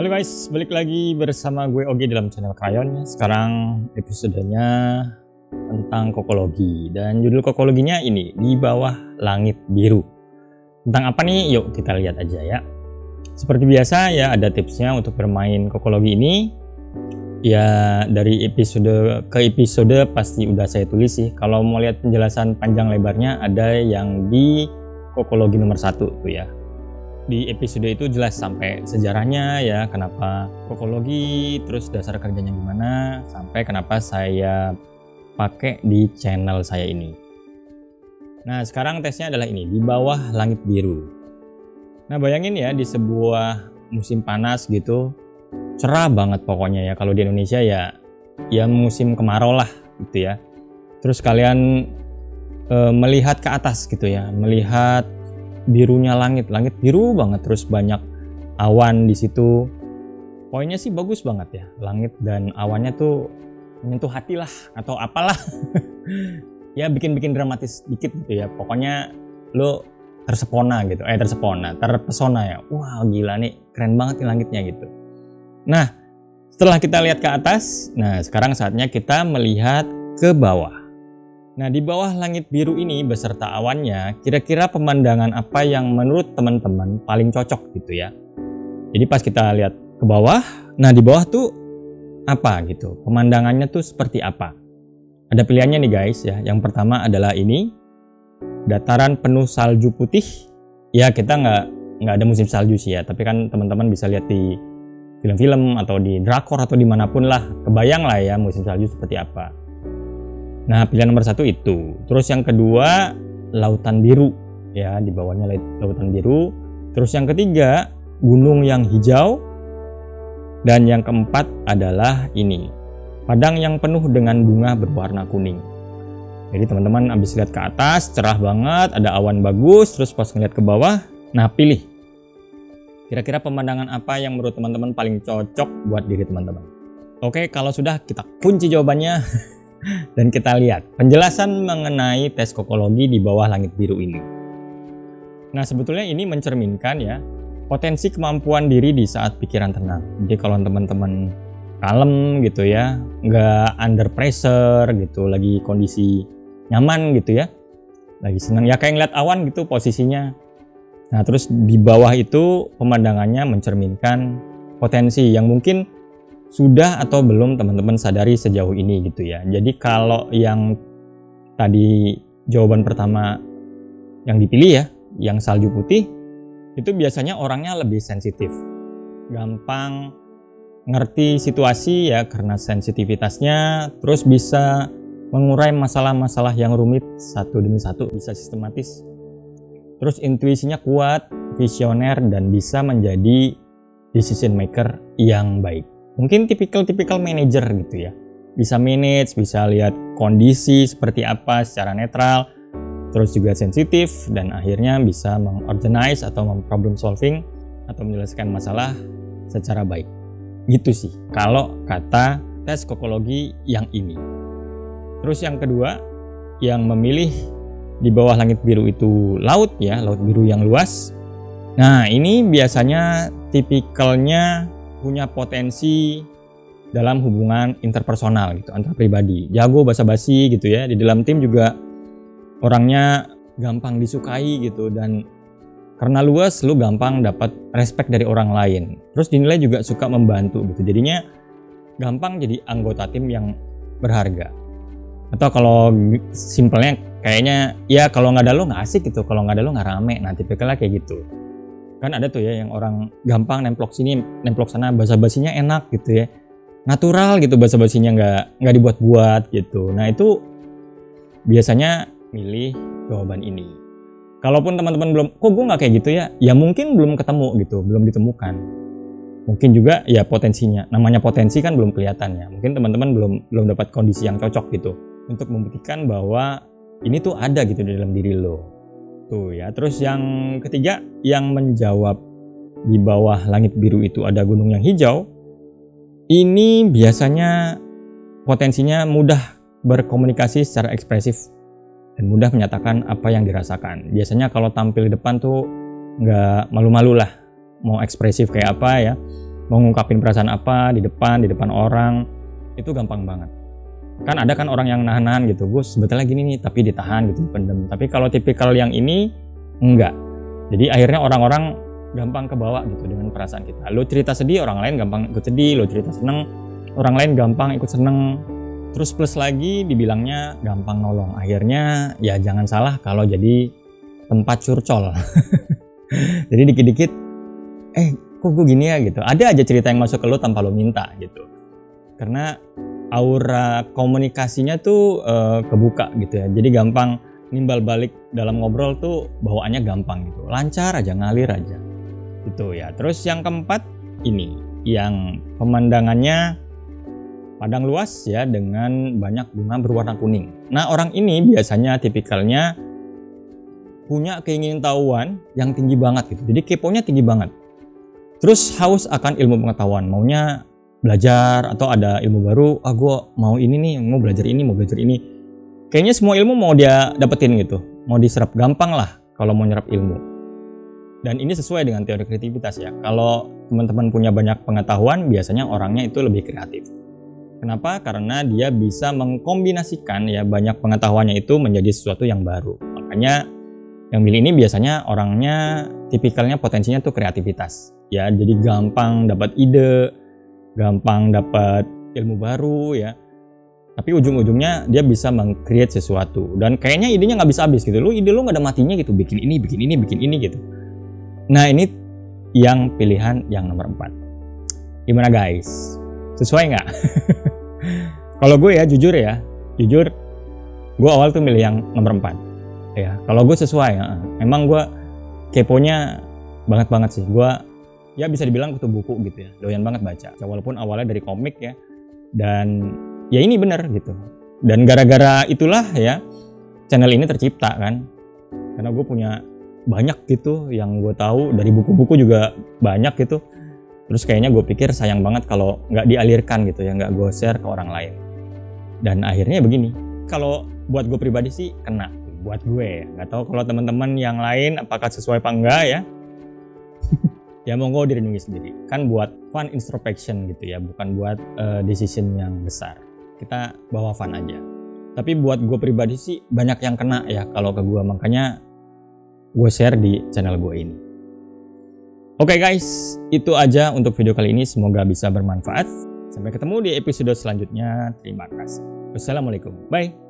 Halo guys, balik lagi bersama gue Ogi dalam channel Krayon. Sekarang episodenya tentang kokologi. Dan judul kokologinya ini, Di Bawah Langit Biru. Tentang apa nih? Yuk kita lihat aja ya. Seperti biasa ya, ada tipsnya untuk bermain kokologi ini. Ya dari episode ke episode pasti udah saya tulis sih. Kalau mau lihat penjelasan panjang lebarnya ada yang di kokologi nomor 1 tuh ya. Di episode itu jelas sampai sejarahnya ya, kenapa kokologi, terus dasar kerjanya gimana, sampai kenapa saya pakai di channel saya ini. Nah sekarang tesnya adalah ini, Di Bawah Langit Biru. Nah bayangin ya, di sebuah musim panas gitu, cerah banget pokoknya ya. Kalau di Indonesia ya musim kemarau lah gitu ya. Terus kalian melihat ke atas gitu ya, melihat birunya langit biru banget, terus banyak awan di situ. Poinnya sih bagus banget ya, langit dan awannya tuh menyentuh hati lah atau apalah. Ya bikin dramatis dikit gitu ya. Pokoknya lo terpesona ya. Wah gila nih, keren banget nih langitnya gitu. Nah setelah kita lihat ke atas, nah sekarang saatnya kita melihat ke bawah. Nah di bawah langit biru ini beserta awannya, kira-kira pemandangan apa yang menurut teman-teman paling cocok gitu ya. Jadi pas kita lihat ke bawah, nah di bawah tuh apa gitu, pemandangannya tuh seperti apa. Ada pilihannya nih guys ya. Yang pertama adalah ini, dataran penuh salju putih. Ya kita nggak ada musim salju sih ya, tapi kan teman-teman bisa lihat di film-film atau di drakor atau dimanapun lah, kebayang lah ya musim salju seperti apa. Nah pilihan nomor 1 itu. Terus yang kedua lautan biru ya, di bawahnya lautan biru. Terus yang ketiga gunung yang hijau. Dan yang keempat adalah ini, padang yang penuh dengan bunga berwarna kuning. Jadi teman-teman abis lihat ke atas cerah banget, ada awan bagus, terus pas ngeliat ke bawah, nah pilih kira-kira pemandangan apa yang menurut teman-teman paling cocok buat diri teman-teman. Oke, kalau sudah kita kunci jawabannya. Dan kita lihat penjelasan mengenai tes kokologi di bawah langit biru ini. Nah sebetulnya ini mencerminkan ya potensi kemampuan diri di saat pikiran tenang. Jadi kalau teman-teman kalem gitu ya, nggak under pressure gitu, lagi kondisi nyaman gitu ya, lagi senang ya, kayak ngeliat awan gitu posisinya. Nah terus di bawah itu pemandangannya mencerminkan potensi yang mungkin sudah atau belum teman-teman sadari sejauh ini gitu ya. Jadi kalau yang tadi jawaban pertama yang dipilih ya, yang salju putih, itu biasanya orangnya lebih sensitif, gampang ngerti situasi ya karena sensitivitasnya, terus bisa mengurai masalah-masalah yang rumit satu demi satu, bisa sistematis. Terus intuisinya kuat, visioner, dan bisa menjadi decision maker yang baik. Mungkin tipikal manajer gitu ya, bisa manage, bisa lihat kondisi seperti apa secara netral, terus juga sensitif, dan akhirnya bisa mengorganize atau problem solving atau menyelesaikan masalah secara baik. Gitu sih kalau kata tes kokologi yang ini. Terus yang kedua, yang memilih di bawah langit biru itu laut ya, laut biru yang luas. Nah ini biasanya tipikalnya punya potensi dalam hubungan interpersonal gitu, antar pribadi, jago basa-basi gitu ya. Di dalam tim juga orangnya gampang disukai gitu, dan karena luas lu gampang dapat respect dari orang lain. Terus dinilai juga suka membantu gitu, jadinya gampang jadi anggota tim yang berharga. Atau kalau simpelnya kayaknya ya kalau nggak ada lo nggak asik gitu, kalau nggak ada lo nggak rame. Nah tipikalnya kayak gitu. Kan ada tuh ya yang orang gampang nemplok sini, nemplok sana, basa-basinya enak gitu ya, natural gitu, basa-basinya nggak dibuat-buat gitu. Nah itu biasanya milih jawaban ini. Kalaupun teman-teman belum, kok gue nggak kayak gitu ya, ya mungkin belum ketemu gitu, belum ditemukan. Mungkin juga ya potensinya, namanya potensi kan belum kelihatan ya. Mungkin teman-teman belum dapat kondisi yang cocok gitu untuk membuktikan bahwa ini tuh ada gitu di dalam diri lo. Tuh ya. Terus yang ketiga, yang menjawab di bawah langit biru itu ada gunung yang hijau. Ini biasanya potensinya mudah berkomunikasi secara ekspresif dan mudah menyatakan apa yang dirasakan. Biasanya kalau tampil di depan tuh nggak malu-malu lah, mau ekspresif kayak apa ya. mau ngungkapin perasaan apa di depan orang itu gampang banget. Kan ada kan orang yang nahan-nahan gitu, Gus sebetulnya gini nih, tapi ditahan gitu, dipendem. Tapi kalau tipikal yang ini enggak. Jadi akhirnya orang-orang gampang kebawa gitu dengan perasaan kita. Lo cerita sedih, orang lain gampang ikut sedih. Lo cerita seneng, orang lain gampang ikut seneng. Terus plus lagi dibilangnya gampang nolong. Akhirnya ya jangan salah kalau jadi tempat curcol. Jadi dikit-dikit kok gue gini ya gitu. Ada aja cerita yang masuk ke lo tanpa lo minta gitu. Karena aura komunikasinya tuh kebuka gitu ya. Jadi gampang nimbal balik dalam ngobrol tuh bawaannya gampang gitu. Lancar aja, ngalir aja. Gitu ya. Terus yang keempat ini yang pemandangannya padang luas ya dengan banyak bunga berwarna kuning. Nah, orang ini biasanya tipikalnya punya keinginan tahuan yang tinggi banget gitu. Jadi keponya tinggi banget. Terus haus akan ilmu pengetahuan, maunya belajar atau ada ilmu baru, gue mau ini nih, mau belajar ini. Kayaknya semua ilmu mau dia dapetin gitu, mau diserap gampang lah kalau mau nyerap ilmu. Dan ini sesuai dengan teori kreativitas ya. Kalau teman-teman punya banyak pengetahuan, biasanya orangnya itu lebih kreatif. Kenapa? Karena dia bisa mengkombinasikan ya banyak pengetahuannya itu menjadi sesuatu yang baru. Makanya yang milih ini biasanya orangnya tipikalnya potensinya tuh kreativitas. Ya, jadi gampang dapat ide, gampang dapat ilmu baru ya. Tapi ujung-ujungnya dia bisa meng-create sesuatu. Dan kayaknya idenya nggak bisa habis gitu. Ide lu nggak ada matinya gitu. Bikin ini gitu. Nah, ini yang pilihan yang nomor 4. Gimana guys? Sesuai nggak? Kalau gue ya, jujur, gue awal tuh milih yang nomor 4. Ya, kalau gue sesuai, emang gue keponya banget sih. Gue ya bisa dibilang kutu buku gitu ya, doyan banget baca. Walaupun awalnya dari komik ya, dan ya ini bener gitu. Dan gara-gara itulah ya channel ini tercipta kan, karena gue punya banyak gitu yang gue tahu dari buku-buku juga banyak gitu. Terus kayaknya gue pikir sayang banget kalau nggak dialirkan gitu ya, nggak gue share ke orang lain. Dan akhirnya begini. Kalau buat gue pribadi sih kena. Buat gue, nggak tahu kalau teman-teman yang lain apakah sesuai apa enggak ya. Ya monggo direnungi sendiri. Kan buat fun introspection gitu ya, bukan buat decision yang besar. Kita bawa fun aja. Tapi buat gue pribadi sih banyak yang kena ya kalau ke gue, makanya gue share di channel gue ini. Oke guys, itu aja untuk video kali ini. Semoga bisa bermanfaat. Sampai ketemu di episode selanjutnya. Terima kasih. Wassalamualaikum. Bye.